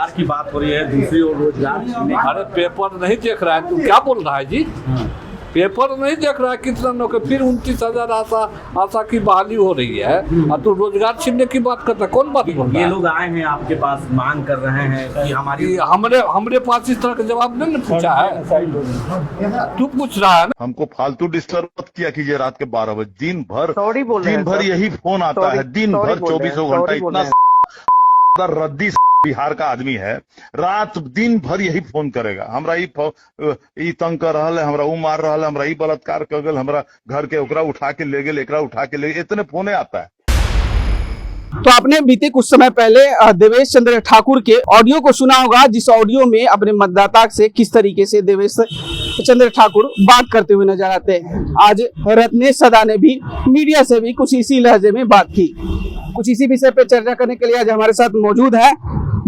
रोजगार की बात हो रही है, दूसरी ओर रोजगार छीनने अरे पेपर नहीं देख रहा है, तू क्या बोल रहा है जी? पेपर नहीं देख रहा है कितना नौकरी, फिर 29,000 आशा की बहाली हो रही है और तू रोजगार छीनने की बात करता है? कौन बात बोल रहा ये है? लोग आए हैं आपके पास, मांग कर रहे हैं कि हमारी कि हमरे पास इस तरह का जवाब नहीं पूछा है, तू पूछ रहा है ना। हमको फालतू डिस्टर्ब मत किया कीजिए रात के 12 बजे। दिन भर सॉरी यही फोन आता है, दिन भर 24 घंटा। इतना रद्दी बिहार का आदमी है, रात दिन भर यही फोन करेगा। हमरा ई तंग कर रहा है, हमरा ऊ मार रहा है, हमरा ई बलात्कार कर गल, हमरा घर के ओकरा उठा के ले गेल, एकरा उठा के ले गेल, इतने फोने आता है। तो आपने बीते कुछ समय पहले देवेश चंद्र ठाकुर के ऑडियो को सुना होगा, जिस ऑडियो में अपने मतदाता से किस तरीके से देवेश चंद्र ठाकुर बात करते हुए नजर आते हैं। आज रत्नेश सदा ने भी मीडिया से भी कुछ इसी लहजे में बात की। कुछ इसी विषय पे चर्चा करने के लिए आज हमारे साथ मौजूद है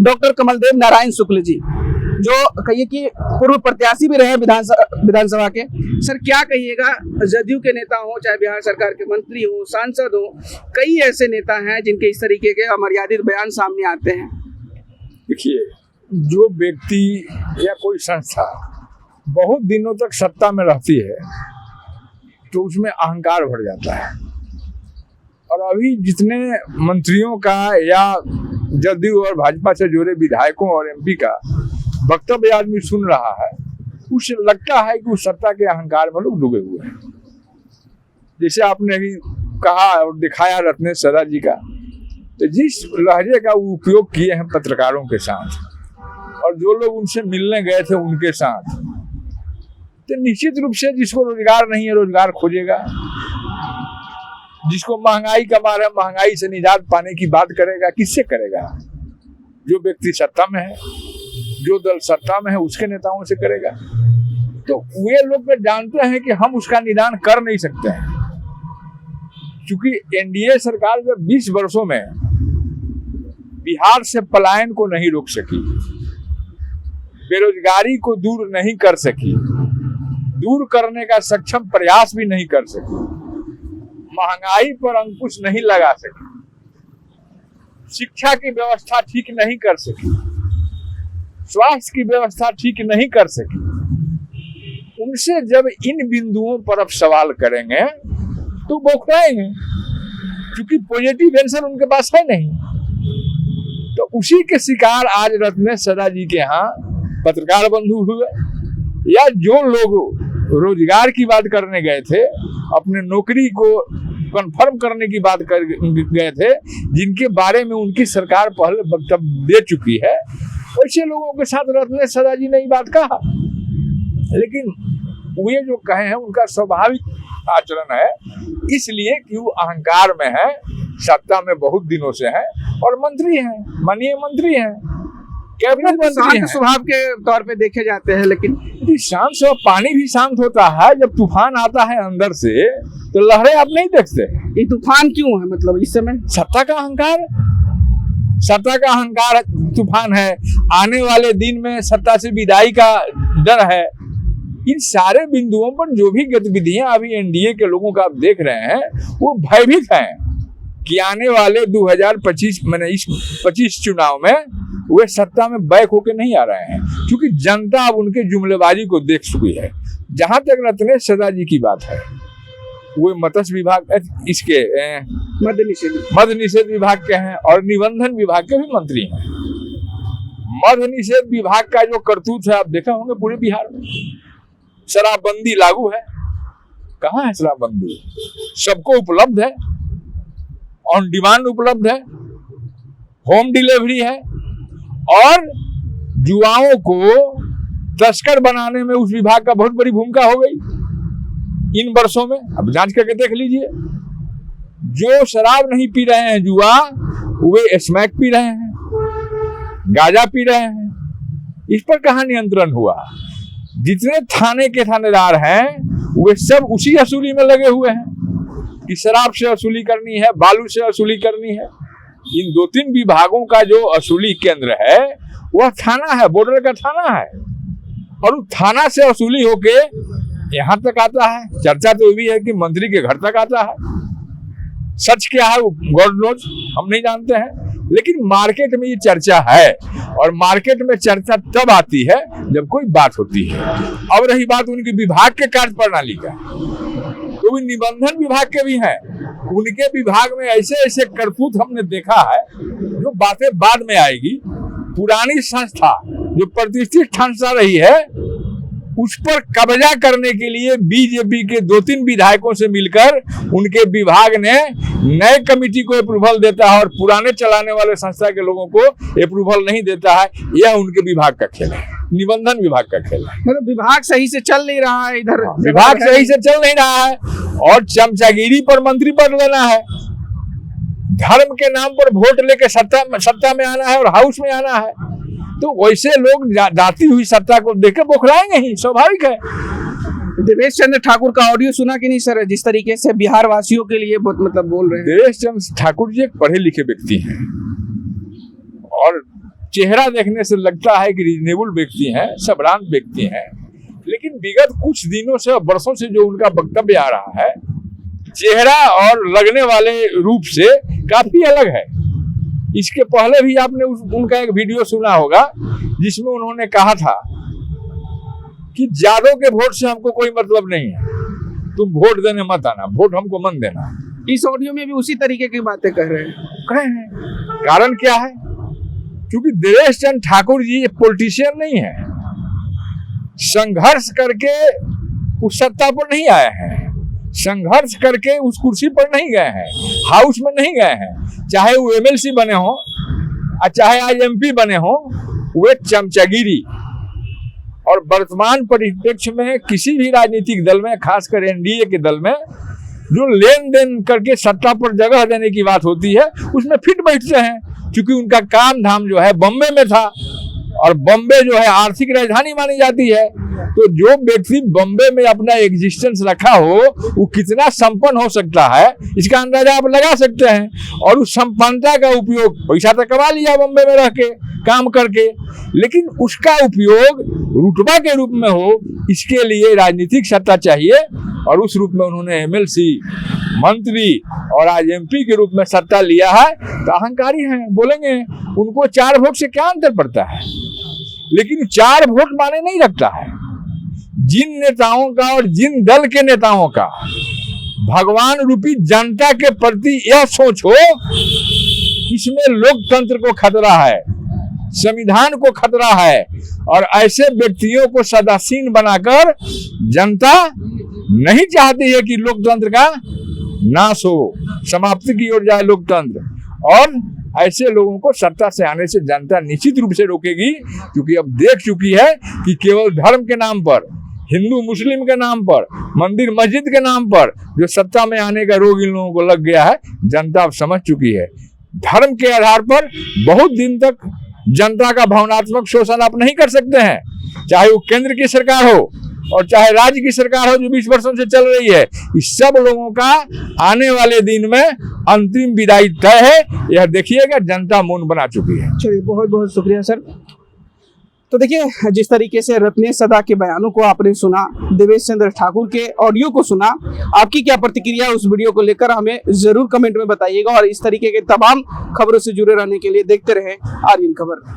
डॉक्टर कमलदेव नारायण शुक्ल जी, जो कहिए कि पूर्व प्रत्याशी भी रहे विधानसभा के। सर क्या कहिएगा, जदयू के नेता हो चाहे बिहार सरकार के मंत्री हो, सांसद हो, कई ऐसे नेता हैं जिनके इस तरीके के अमर्यादित बयान सामने आते हैं। देखिए, जो व्यक्ति या कोई संस्था बहुत दिनों तक सत्ता में रहती है तो उसमें अहंकार भर जाता है। और अभी जितने मंत्रियों का या जदयू और भाजपा से जुड़े विधायकों और एमपी का वक्तव्य आदमी सुन रहा है, उसे लगता है कि उस सत्ता के अहंकार में लोग डूबे हुए हैं। जैसे आपने अभी कहा और दिखाया रत्नेश सदा जी का, तो जिस लहजे का वो उपयोग किए हैं पत्रकारों के साथ और जो लोग उनसे मिलने गए थे उनके साथ, तो निश्चित रूप से जिसको रोजगार नहीं है रोजगार खोजेगा, जिसको महंगाई का मार है महंगाई से निजात पाने की बात करेगा। किससे करेगा? जो व्यक्ति सत्ता में है, जो दल सत्ता में है उसके नेताओं से करेगा। तो वे लोग जानते हैं कि हम उसका निदान कर नहीं सकते हैं, क्योंकि एनडीए सरकार जब 20 वर्षों में बिहार से पलायन को नहीं रोक सकी, बेरोजगारी को दूर नहीं कर सकी, दूर करने का सक्षम प्रयास भी नहीं कर सकी, महंगाई पर अंकुश नहीं लगा सकी, शिक्षा की व्यवस्था ठीक नहीं कर सकी, स्वास्थ्य की व्यवस्था ठीक नहीं कर सकी, उनसे जब इन बिंदुओं पर अब सवाल करेंगे तो बौखलाएंगे, क्योंकि पॉजिटिव आंसर उनके पास है नहीं। तो उसी के शिकार आज रत्नेश सदा जी के यहाँ पत्रकार बंधु हुए, या जो लोग रोजगार की बात करने गए थे, अपने नौकरी को कंफर्म करने की बात कर गए थे, जिनके बारे में उनकी सरकार पहले वक्तव्य दे चुकी है, वैसे लोगों के साथ रत्नेश सदा जी ने बात कहा। लेकिन वे जो कहे हैं उनका स्वाभाविक आचरण है, इसलिए कि वो अहंकार में है, सत्ता में बहुत दिनों से है और मंत्री हैं, माननीय मंत्री हैं, कैबिनेट मंत्री हैं। स्वभाव के तौर पे देखे जाते हैं, लेकिन शांत से पानी भी शांत होता है, जब तूफान आता है अंदर से तो लहरें आप नहीं देखते। ये तूफान क्यों है? मतलब इस समय सत्ता का अहंकार, सत्ता का अहंकार तूफान है। आने वाले दिन में सत्ता से विदाई का डर है। इन सारे बिंदुओं पर जो भी गतिविधियां अभी एनडीए के लोगों का आप देख रहे हैं, वो भयभीत हैं कि आने वाले 2025 चुनाव में वे सत्ता में बैक होके नहीं आ रहे हैं, क्योंकि जनता अब उनके जुमलेबाजी को देख चुकी है। जहां तक रत्नेश सदा जी की बात है, वे मत्स्य विभाग इसके मद्य निषेध विभाग के हैं और निबंधन विभाग के भी मंत्री हैं। मद्य निषेध विभाग का जो करतूत है आप देखे होंगे पूरे बिहार में। शराबबंदी लागू है, कहाँ है शराबबंदी? सबको उपलब्ध है, ऑन डिमांड उपलब्ध है, होम डिलीवरी है, और युवाओं को तस्कर बनाने में उस विभाग का बहुत बड़ी भूमिका हो गई इन वर्षों में। अब जांच करके देख लीजिए, जो शराब नहीं पी रहे हैं युवा, वे स्मैक पी रहे हैं, गांजा पी रहे हैं। इस पर कहाँ नियंत्रण हुआ? जितने थाने के थानेदार हैं वे सब उसी असूली में लगे हुए हैं कि शराब से वसूली करनी है, बालू से वसूली करनी है। इन 2-3 विभागों का जो असूली केंद्र है वह थाना है, बॉर्डर का थाना है, और उस थाना से वसूली होके यहाँ तक आता है। चर्चा तो ये भी है कि मंत्री के घर तक आता है। सच क्या है वो गॉड नोज, हम नहीं जानते हैं। लेकिन मार्केट में ये चर्चा है, और मार्केट में चर्चा तब आती है जब कोई बात होती है। अब रही बात उनकी विभाग के कार्य प्रणाली का, तो भी निबंधन विभाग के भी हैं, उनके विभाग में ऐसे ऐसे करतूत हमने देखा है जो बातें बाद में आएगी। पुरानी संस्था जो प्रतिष्ठित संस्था रही है उस पर कब्जा करने के लिए बीजेपी के 2-3 विधायकों से मिलकर उनके विभाग ने नए कमेटी को अप्रूवल देता है और पुराने चलाने वाले संस्था के लोगों को अप्रूवल नहीं देता है। यह उनके विभाग का खेल है, निबंधन विभाग का खेल है। मतलब विभाग सही से चल नहीं रहा है, इधर विभाग सही से चल नहीं रहा है और चमचागिरी पर मंत्री पद लेना है, धर्म के नाम पर वोट लेके सत्ता में आना है और हाउस में आना है। तो वैसे लोग जाती हुई सत्ता को देख के बौखलाएंगे ही, स्वाभाविक है। देवेश चंद्र ठाकुर का ऑडियो सुना कि नहीं सर, जिस तरीके से बिहार वासियों के लिए बहुत मतलब बोल रहे हैं। देवेश चंद्र ठाकुर जी एक पढ़े लिखे व्यक्ति हैं और चेहरा देखने से लगता है कि रीजनेबल व्यक्ति हैं, संभ्रांत व्यक्ति हैं, लेकिन विगत कुछ दिनों से, वर्षों से जो उनका वक्तव्य आ रहा है, चेहरा और लगने वाले रूप से काफी अलग है। इसके पहले भी आपने उनका एक वीडियो सुना होगा जिसमें उन्होंने कहा था कि जादव के वोट से हमको कोई मतलब नहीं है, तुम वोट देने मत आना, वोट हमको मन देना। इस ऑडियो में भी उसी तरीके की बातें कह रहे हैं। कारण क्या है? क्योंकि देवेश चंद्र ठाकुर जी पॉलिटिशियन नहीं है, संघर्ष करके उस सत्ता पर नहीं आए हैं, संघर्ष करके उस कुर्सी पर नहीं गए हैं, हाउस में नहीं गए हैं। चाहे वो एमएलसी बने हो और चाहे आज एमपी बने हो, वे चमचागिरी और वर्तमान परिप्रेक्ष्य में किसी भी राजनीतिक दल में, खासकर एनडीए के दल में, जो लेन देन करके सत्ता पर जगह देने की बात होती है उसमें फिट बैठते हैं। क्योंकि उनका काम धाम जो है बॉम्बे में था और बॉम्बे जो है आर्थिक राजधानी मानी जाती है, तो जो व्यक्ति बॉम्बे में अपना एग्जिस्टेंस रखा हो वो कितना संपन्न हो सकता है इसका अंदाजा आप लगा सकते हैं। और उस संपन्नता का उपयोग, पैसा तो कमा लिया बॉम्बे में रह के काम करके, लेकिन उसका उपयोग रुतबा के रूप में हो, इसके लिए राजनीतिक सत्ता चाहिए। और उस रूप में उन्होंने एमएलसी, मंत्री और आज एमपी के रूप में सत्ता लिया है, तो अहंकारी हैं, बोलेंगे उनको 4 वोट से क्या अंतर पड़ता है, लेकिन 4 वोट माने नहीं रखता है। जिन नेताओं का और जिन दल के नेताओं का भगवान रूपी जनता के प्रति यह सोच हो, इसमें लोकतंत्र को खतरा है, संविधान को खतरा है, और ऐसे व्यक्तियों को सदासीन बनाकर जनता नहीं चाहती है कि लोकतंत्र का नाश हो, समाप्ति की ओर जाए लोकतंत्र। और ऐसे लोगों को सत्ता से आने से जनता निश्चित रूप से रोकेगी, क्योंकि अब देख चुकी है कि केवल धर्म के नाम पर, हिंदू मुस्लिम के नाम पर, मंदिर मस्जिद के नाम पर जो सत्ता में आने का रोग इन लोगों को लग गया है, जनता अब समझ चुकी है। धर्म के आधार पर बहुत दिन तक जनता का भावनात्मक शोषण आप नहीं कर सकते हैं, चाहे वो केंद्र की सरकार हो और चाहे राज्य की सरकार हो जो 20 वर्षों से चल रही है। इस सब लोगों का आने वाले दिन में अंतिम विदाई तय है, यह देखिएगा, जनता मौन बना चुकी है। चलिए, बहुत बहुत शुक्रिया सर। तो देखिए, जिस तरीके से रत्नेश सदा के बयानों को आपने सुना, देवेश चंद्र ठाकुर के ऑडियो को सुना, आपकी क्या प्रतिक्रिया उस वीडियो को लेकर हमें जरूर कमेंट में बताइएगा। और इस तरीके के तमाम खबरों से जुड़े रहने के लिए देखते रहें आर्यन खबर।